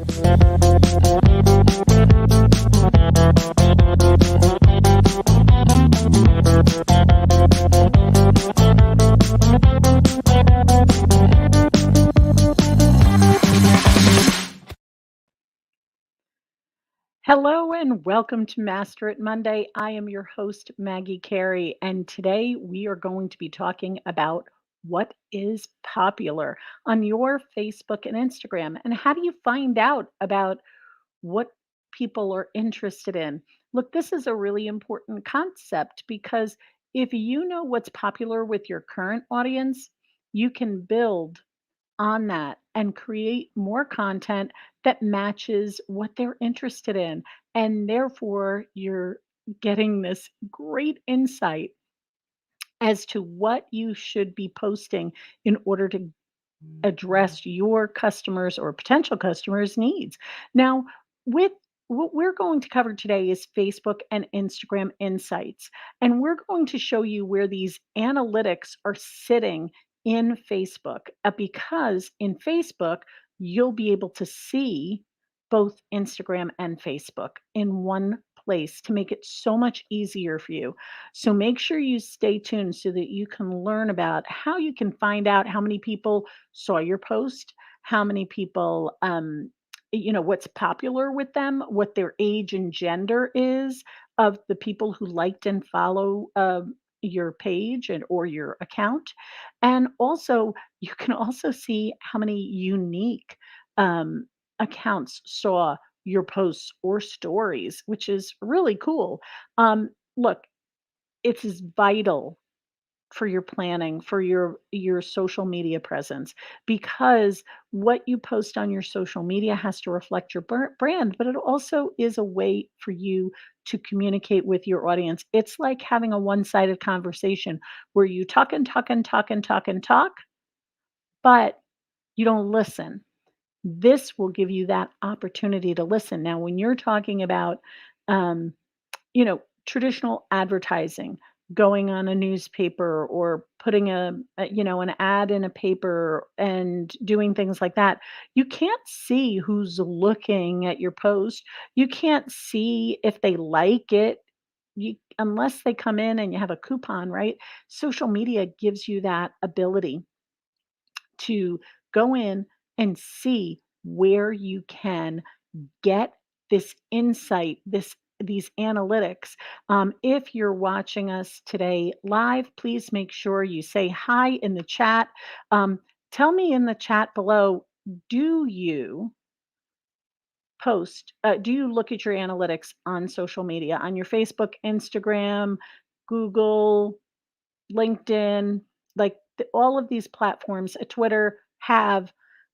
Hello and welcome to Master It Monday. I am your host, Maggie Carey, and today we are going to be talking about what is popular on your Facebook and Instagram, and how do you find out about what people are interested in. Look, this is a really important concept because if you know what's popular with your current audience, you can build on that and create more content that matches what they're interested in. And therefore, you're getting this great insight as to what you should be posting in order to address your customers or potential customers' needs. Now, with what we're going to cover today is Facebook and Instagram insights. And we're going to show you where these analytics are sitting in Facebook because in Facebook, you'll be able to see both Instagram and Facebook in one place to make it so much easier for you. So make sure you stay tuned so that you can learn about how you can find out how many people saw your post, how many people, what's popular with them, what their age and gender is of the people who liked and follow your page and or your account. And also, you can also see how many unique um, accounts saw your posts or stories, which is really cool. Look, it's as vital for your planning, for your social media presence, because what you post on your social media has to reflect your brand, but it also is a way for you to communicate with your audience. It's like having a one-sided conversation where you talk and talk and talk and talk and talk, but you don't listen. This will give you that opportunity to listen. Now, when you're talking about um, traditional advertising, going on a newspaper or putting an ad in a paper and doing things like that, you can't see who's looking at your post. You can't see if they like it. Unless they come in and you have a coupon, right? Social media gives you that ability to go in and see where you can get this insight, these analytics. If you're watching us today live, please make sure you say hi in the chat. Um, Tell me in the chat below, do you do you look at your analytics on social media, on your Facebook, Instagram, Google, LinkedIn, like all of these platforms, Twitter have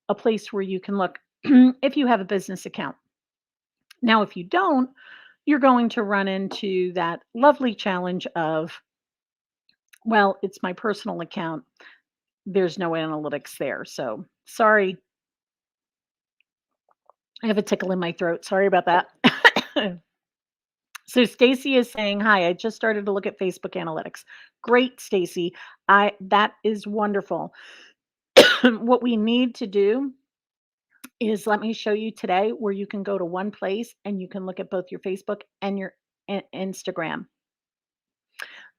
a place where you can look if you have a business account. Now, if you don't, you're going to run into that lovely challenge of, well, it's my personal account. There's no analytics there. So sorry, I have a tickle in my throat. Sorry about that. So Stacy is saying, "Hi, I just started to look at Facebook analytics." Great, Stacy. I That is wonderful. What we need to do is let me show you today where you can go to one place and you can look at both your Facebook and your Instagram.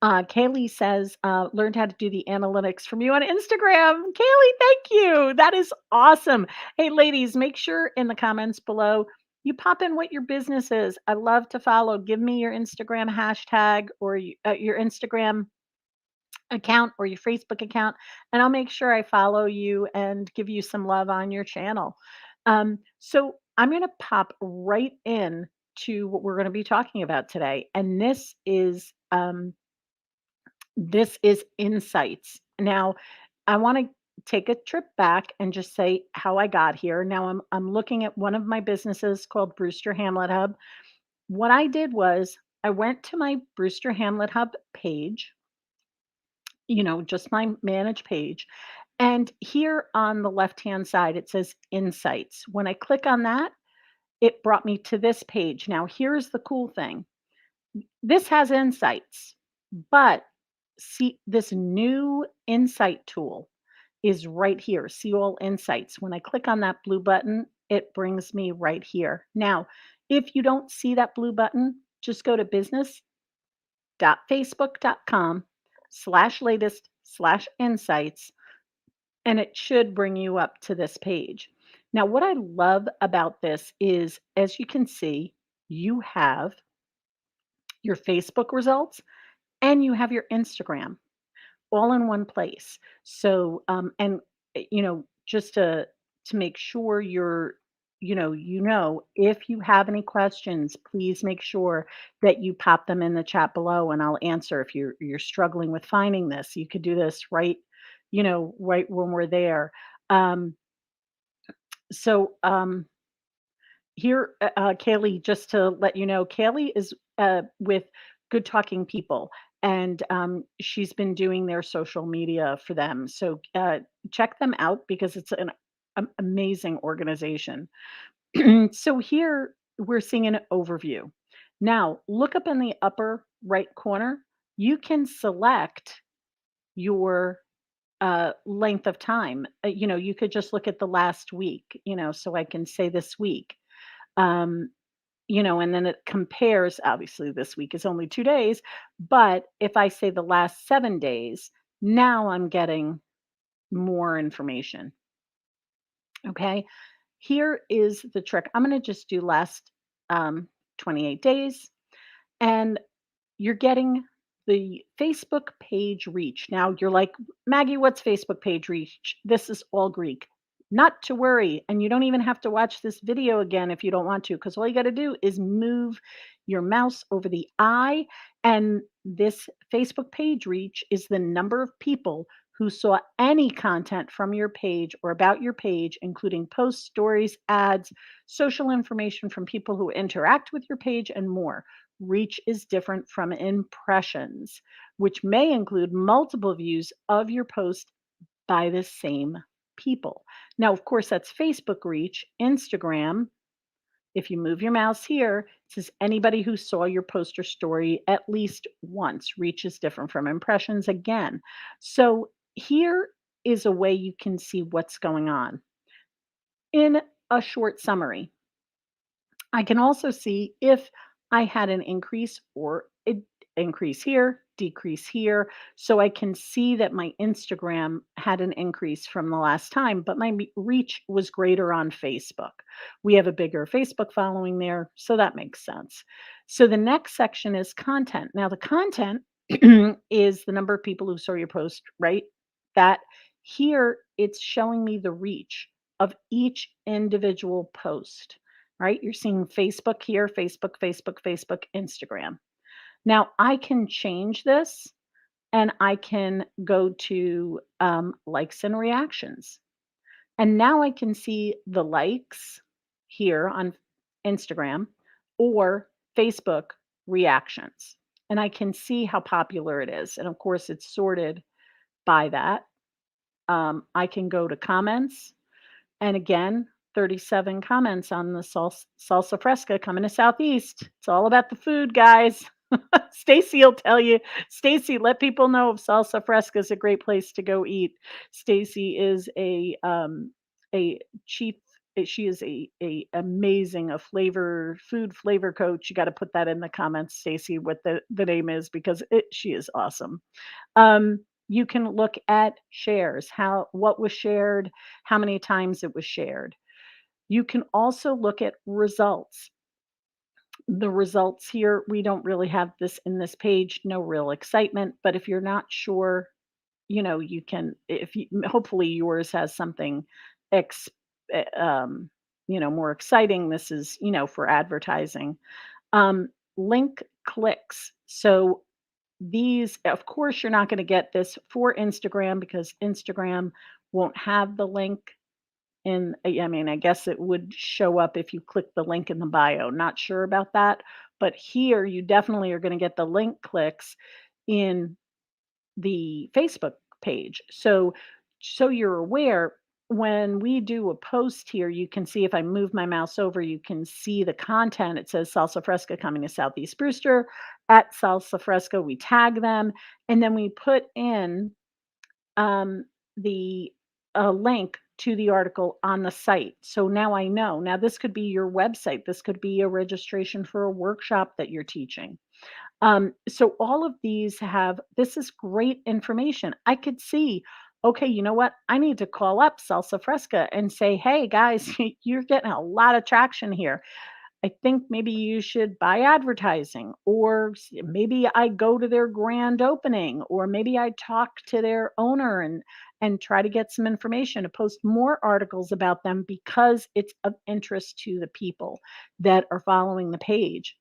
Kaylee says, learned how to do the analytics from you on Instagram. Kaylee, thank you. That is awesome. Hey, ladies, make sure in the comments below you pop in what your business is. I love to follow. Give me your Instagram hashtag or your Instagram account or your Facebook account, and I'll make sure I follow you and give you some love on your channel. So I'm going to pop right in to what we're going to be talking about today, and this is insights. Now, I want to take a trip back and just say how I got here. Now, I'm looking at one of my businesses called Brewster Hamlet Hub. What I did was I went to my Brewster Hamlet Hub page, just my manage page. And here on the left-hand side, it says insights. When I click on that, it brought me to this page. Now, here's the cool thing. This has insights, but see this new insight tool is right here. See all insights. When I click on that blue button, it brings me right here. Now, if you don't see that blue button, just go to business.facebook.com/latest/insights, and it should bring you up to this page. Now, what I love about this is, as you can see, you have your Facebook results and you have your Instagram all in one place. So, just to make sure if you have any questions, please make sure that you pop them in the chat below, and I'll answer. If you're struggling with finding this, you could do this right when we're there. Um, so here, Kaylee, just to let you know, Kaylee is with Good Talking People, and she's been doing their social media for them. So check them out because it's an amazing organization. So here we're seeing an overview. Now, look up in the upper right corner. You can select your length of time. You could just look at the last week, so I can say this week. Um, and then it compares. Obviously, this week is only 2 days, but if I say the last 7 days, now I'm getting more information. Okay. Here is the trick. I'm going to just do last um, 28 days. And you're getting the Facebook page reach. Now you're like, Maggie, what's Facebook page reach? This is all Greek. Not to worry. And you don't even have to watch this video again if you don't want to, because all you got to do is move your mouse over the eye. And this Facebook page reach is the number of people who saw any content from your page or about your page, including posts, stories, ads, social information from people who interact with your page, and more. Reach is different from impressions, which may include multiple views of your post by the same people. Now, of course, that's Facebook reach. Instagram, if you move your mouse here, it says anybody who saw your post or story at least once. Reach is different from impressions again. So here is a way you can see what's going on. In a short summary, I can also see if I had an increase or a increase here, decrease here. So I can see that my Instagram had an increase from the last time, but my reach was greater on Facebook. We have a bigger Facebook following there, so that makes sense. So the next section is content. Now, the content is the number of people who saw your post, right? That here it's showing me the reach of each individual post, right? You're seeing Facebook here, Facebook, Instagram. Now I can change this and I can go to likes and reactions. And now I can see the likes here on Instagram or Facebook reactions. And I can see how popular it is. And of course, it's sorted by that. I can go to comments. And again, 37 comments on the salsa fresca coming to Southeast. It's all about the food, guys. Stacy will tell you. Stacy, let people know if salsa fresca is a great place to go eat. Stacy is a chief. She is a amazing food flavor coach. You got to put that in the comments, Stacy, what the name is, because she is awesome. You can look at shares, what was shared, how many times it was shared. You can also look at results. The results here, we don't really have this in this page, no real excitement, but if you're not sure, you can, if you, hopefully yours has something ex, more exciting. This is, for advertising. Um, Link clicks. So these, of course, you're not going to get this for Instagram because Instagram won't have the link in. I mean, I guess it would show up if you click the link in the bio. Not sure about that. But here you definitely are going to get the link clicks in the Facebook page. So you're aware, when we do a post here, you can see if I move my mouse over, you can see the content. It says Salsa Fresca coming to Southeast Brewster. At Salsa Fresca, we tag them, and then we put in the link to the article on the site. So now I know. Now, this could be your website, this could be a registration for a workshop that you're teaching. So all of these have this is great information. I could see, okay, you know what? I need to call up Salsa Fresca and say, hey guys, you're getting a lot of traction here. I think maybe you should buy advertising, or maybe I go to their grand opening, or maybe I talk to their owner and try to get some information to post more articles about them because it's of interest to the people that are following the page.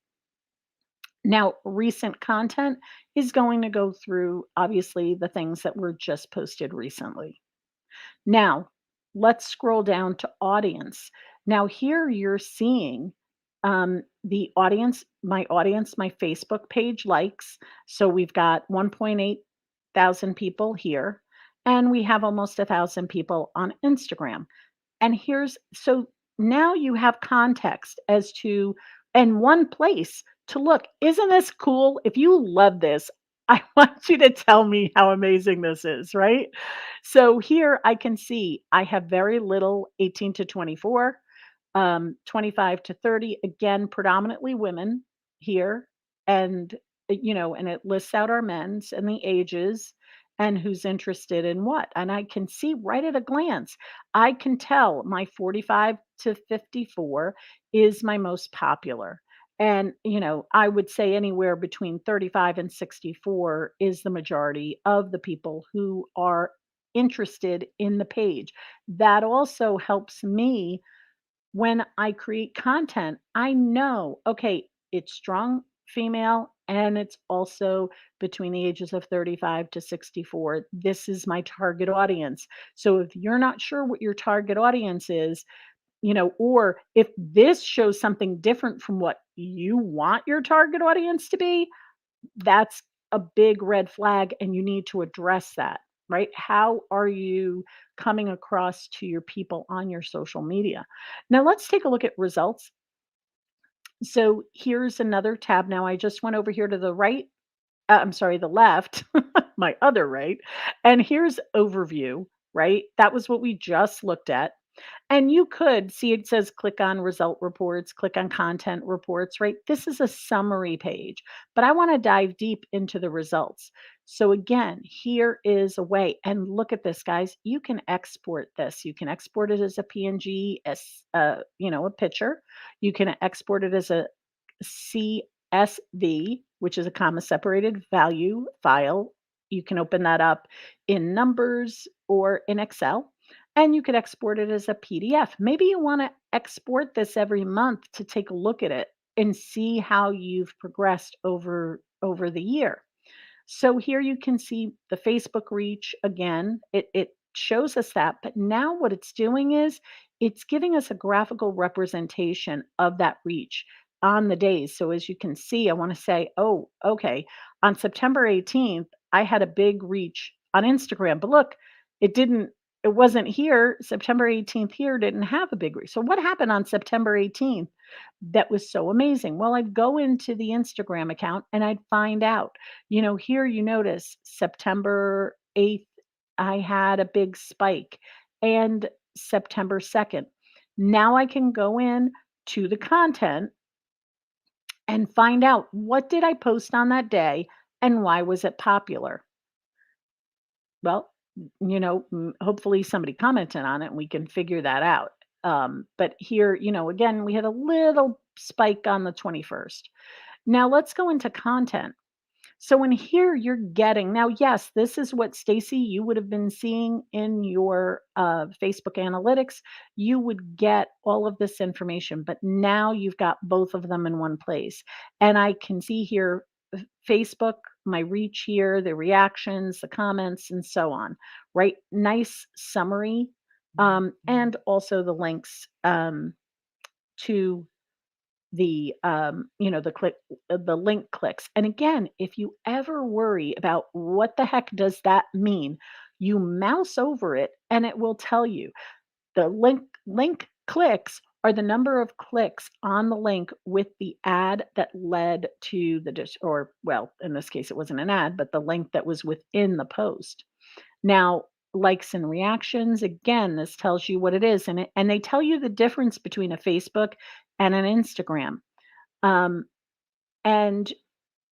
Now, recent content is going to go through obviously the things that were just posted recently. Now, let's scroll down to audience. Now, here you're seeing the audience, my Facebook page likes. So we've got 1.8 thousand people here, and we have almost 1,000 people on Instagram. And here's so now you have context as to and one place to look. Isn't this cool? If you love this, I want you to tell me how amazing this is, right? So here I can see I have very little 18 to 24, 25 to 30, again, predominantly women here. And, and it lists out our men's and the ages and who's interested in what. And I can see right at a glance, I can tell my 45 to 54 is my most popular. And, I would say anywhere between 35 and 64 is the majority of the people who are interested in the page. That also helps me when I create content. I know, okay, it's strong female and it's also between the ages of 35 to 64. This is my target audience. So if you're not sure what your target audience is, or if this shows something different from what you want your target audience to be, that's a big red flag and you need to address that, right? How are you coming across to your people on your social media? Now, let's take a look at results. So, here's another tab. Now, I just went over here to the right. I'm sorry, the left, my other right. And here's overview, right? That was what we just looked at. And you could see it says click on result reports, click on content reports, right? This is a summary page, but I want to dive deep into the results. So again, here is a way, and look at this, guys. You can export this. You can export it as a PNG, as a picture. You can export it as a CSV, which is a comma separated value file. You can open that up in Numbers or in Excel, and you could export it as a PDF. Maybe you want to export this every month to take a look at it and see how you've progressed over the year. So here you can see the Facebook reach again. It shows us that, but now what it's doing is it's giving us a graphical representation of that reach on the days. So as you can see, I want to say, oh, okay, on September 18th, I had a big reach on Instagram, but look, it wasn't here. September 18th here didn't have a big reach. So what happened on September 18th that was so amazing? Well, I'd go into the Instagram account and I'd find out. Here you notice September 8th, I had a big spike, and September 2nd. Now I can go in to the content and find out what did I post on that day and why was it popular? Well, hopefully somebody commented on it and we can figure that out. But here, again, we had a little spike on the 21st. Now let's go into content. So in here you're getting now, yes, this is what Stacy you would have been seeing in your Facebook analytics. You would get all of this information, but now you've got both of them in one place. And I can see here Facebook, my reach here, the reactions, the comments, and so on. Right? Nice summary, and also the links to the link clicks. And again, if you ever worry about what the heck does that mean, you mouse over it and it will tell you. The link clicks are the number of clicks on the link with the ad that led to the or well, in this case it wasn't an ad, but the link that was within the post. Now, likes and reactions. Again, this tells you what it is, and they tell you the difference between a Facebook and an Instagram. Um, and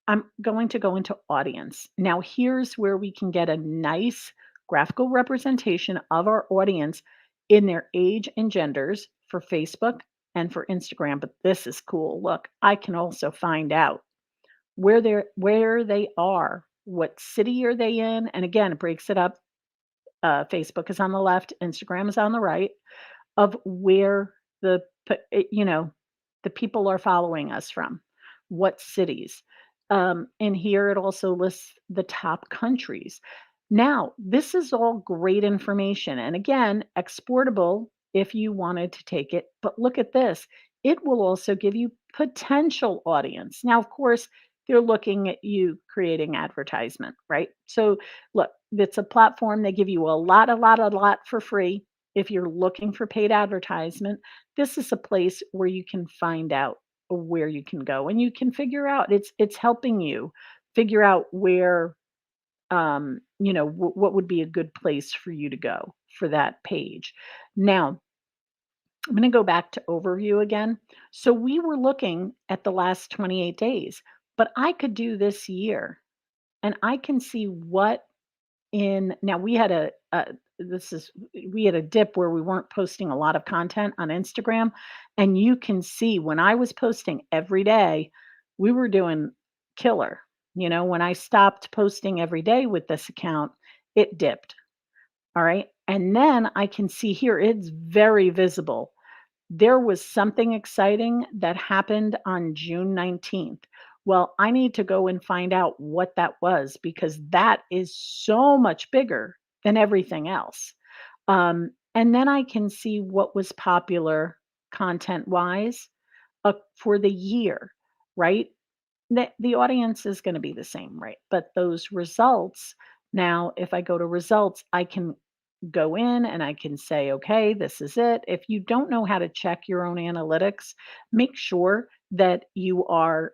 I'm going to go into audience. Now, here's where we can get a nice graphical representation of our audience in their age and genders for Facebook and for Instagram. But this is cool. Look, I can also find out where they are, what city are they in, and again, it breaks it up. Facebook is on the left, Instagram is on the right of where you know, the people are following us from, what cities. And here it also lists the top countries. Now, this is all great information. And again, exportable if you wanted to take it. But look at this, it will also give you potential audience. Now, of course, they're looking at you creating advertisement, right? So, look, it's a platform. They give you a lot for free. If you're looking for paid advertisement, this is a place where you can find out where you can go and you can figure out it's helping you figure out where what would be a good place for you to go for that page. Now, I'm going to go back to overview again. So we were looking at the last 28 days, but I could do this year and I can see what in now we had a this is we had a dip where we weren't posting a lot of content on Instagram, and you can see when I was posting every day, we were doing killer. When I stopped posting every day with this account, it dipped. All right. And then I can see here it's very visible. There was something exciting that happened on June 19th. Well, I need to go and find out what that was because that is so much bigger than everything else. And then I can see what was popular content wise for the year, right? The audience is going to be the same, right? But those results, now, if I go to results, I can go in and I can say, okay, this is it. If you don't know how to check your own analytics, make sure that you are,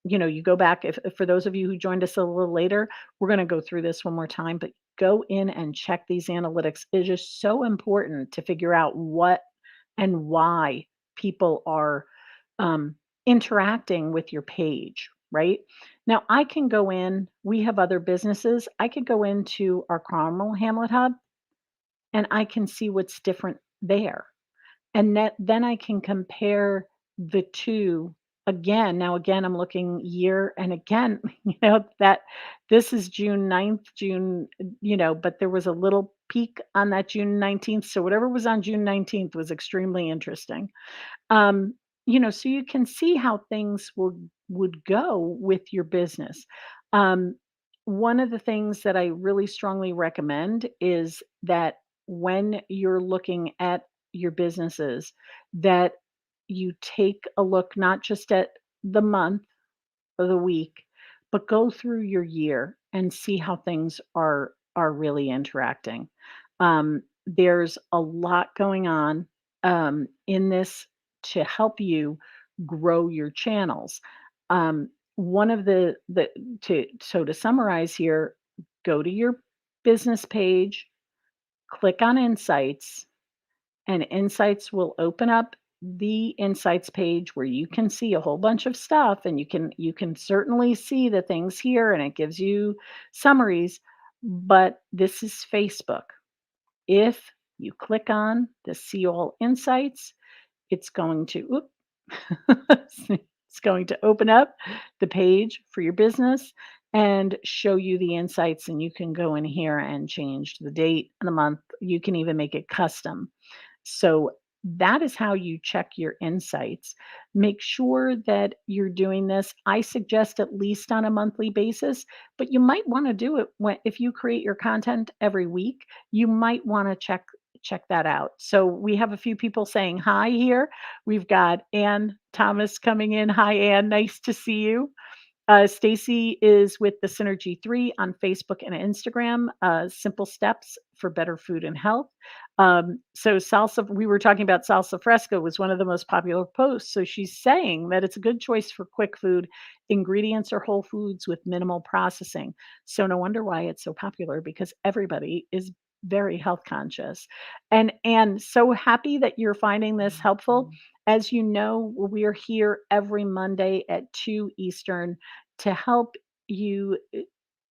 you go back. If for those of you who joined us a little later, we're going to go through this one more time, but go in and check these analytics. It is just so important to figure out what and why people are interacting with your page, right? Now, I can go in, we have other businesses. I could go into our Carmel Hamlet Hub and I can see what's different there. And then I can compare the two again. Now, again, I'm looking year and again, that this is June 9th, but there was a little peak on that June 19th. So whatever was on June 19th was extremely interesting. So you can see how things would go with your business. Um, One of the things that I really strongly recommend is that when you're looking at your businesses, that you take a look not just at the month of the week, but go through your year and see how things are really interacting. There's a lot going on in this to help you grow your channels. One of the to summarize here, go to your business page, click on Insights, and Insights will open up the Insights page where you can see a whole bunch of stuff and you can certainly see the things here and it gives you summaries, but this is Facebook. If you click on the See All Insights, it's going to it's going to open up the page for your business and show you the insights, and you can go in here and change the date and the month. You can even make it custom. So that is how you check your insights. Make sure that you're doing this. I suggest at least on a monthly basis, but you might want to do it if you create your content every week, you might want to check that out. So we have a few people saying hi here. We've got Ann Thomas coming in. Hi Ann, nice to see you. Stacy is with the Synergy 3 on Facebook and Instagram, simple steps for better food and health. So salsa, we were talking about salsa fresca was one of the most popular posts. So she's saying that it's a good choice for quick food. Ingredients are whole foods with minimal processing. So no wonder why it's so popular because everybody is very health conscious. And so happy that you're finding this helpful. As you know, we're here every Monday at 2 Eastern to help you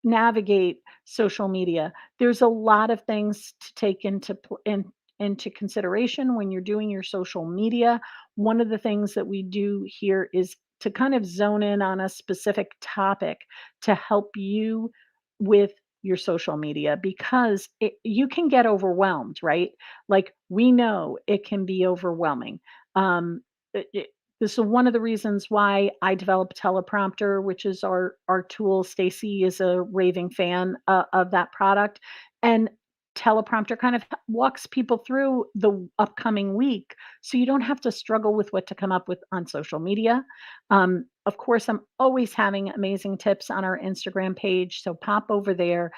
navigate social media. There's a lot of things to take into consideration when you're doing your social media. One of the things that we do here is to kind of zone in on a specific topic to help you with your social media because you can get overwhelmed, right? Like we know it can be overwhelming. Um, it, this is one of the reasons why I developed Teleprompter, which is our tool. Stacy is a raving fan of that product, and Teleprompter kind of walks people through the upcoming week, so you don't have to struggle with what to come up with on social media. Of course, I'm always having amazing tips on our Instagram page, so pop over there.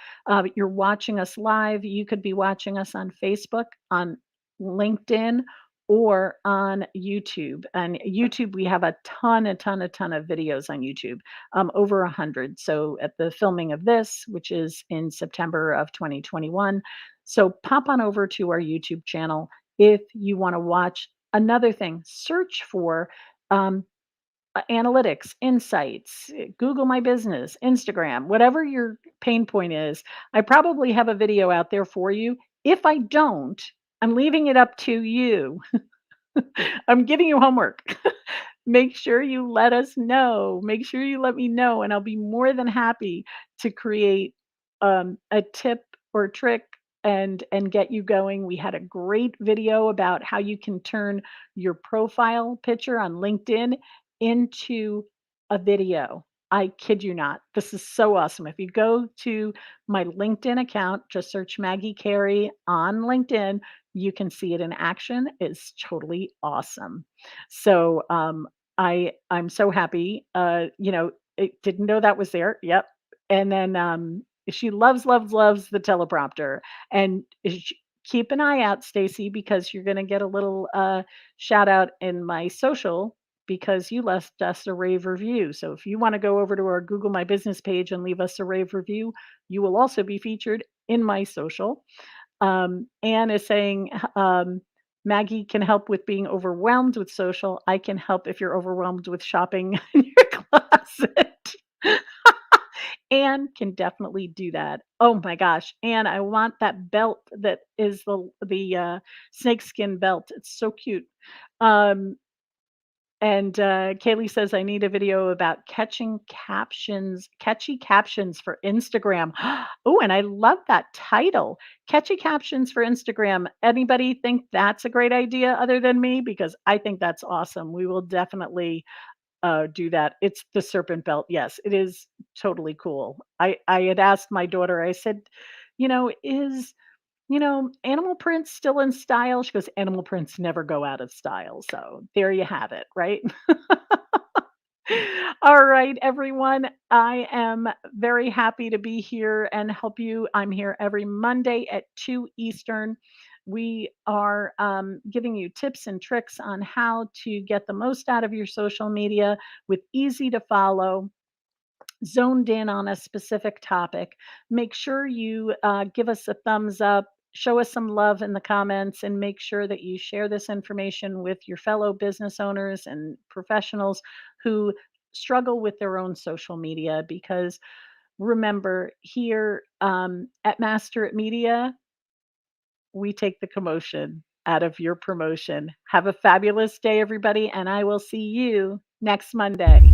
You're watching us live. You could be watching us on Facebook, on LinkedIn, or on YouTube. And YouTube, we have a ton of videos on YouTube, over 100. So at the filming of this, which is in September of 2021. So pop on over to our YouTube channel if you want to watch. Another thing, search for um, analytics, insights, Google My Business, Instagram, whatever your pain point is. I probably have a video out there for you. If I don't, I'm leaving it up to you. I'm giving you homework. Make sure you let us know. Make sure you let me know, and I'll be more than happy to create a tip or trick and get you going. We had a great video about how you can turn your profile picture on LinkedIn into a video. I kid you not. This is so awesome. If you go to my LinkedIn account, just search Maggie Carey on LinkedIn, you can see it in action. It's totally awesome. So I'm so happy. Didn't know that was there. Yep. And then she loves the teleprompter. And keep an eye out, Stacy, because you're gonna get a little shout out in my social because you left us a rave review. So if you want to go over to our Google My Business page and leave us a rave review, you will also be featured in my social. Anne is saying, Maggie can help with being overwhelmed with social. I can help if you're overwhelmed with shopping in your closet. Anne can definitely do that. Oh my gosh, Anne, I want that belt that is the snakeskin belt. It's so cute. Um, and Kaylee says, I need a video about catchy captions for Instagram. Oh, and I love that title, catchy captions for Instagram. Anybody think that's a great idea other than me? Because I think that's awesome. We will definitely do that. It's the serpent belt. Yes, it is totally cool. I had asked my daughter, I said, is animal prints still in style? She goes, animal prints never go out of style. So there you have it, right? All right, everyone. I am very happy to be here and help you. I'm here every Monday at 2 Eastern. We are giving you tips and tricks on how to get the most out of your social media with easy to follow, zoned in on a specific topic. Make sure you give us a thumbs up, show us some love in the comments, and make sure that you share this information with your fellow business owners and professionals who struggle with their own social media. Because remember, here at Master at Media, we take the commotion out of your promotion. Have a fabulous day, everybody, and I will see you next Monday.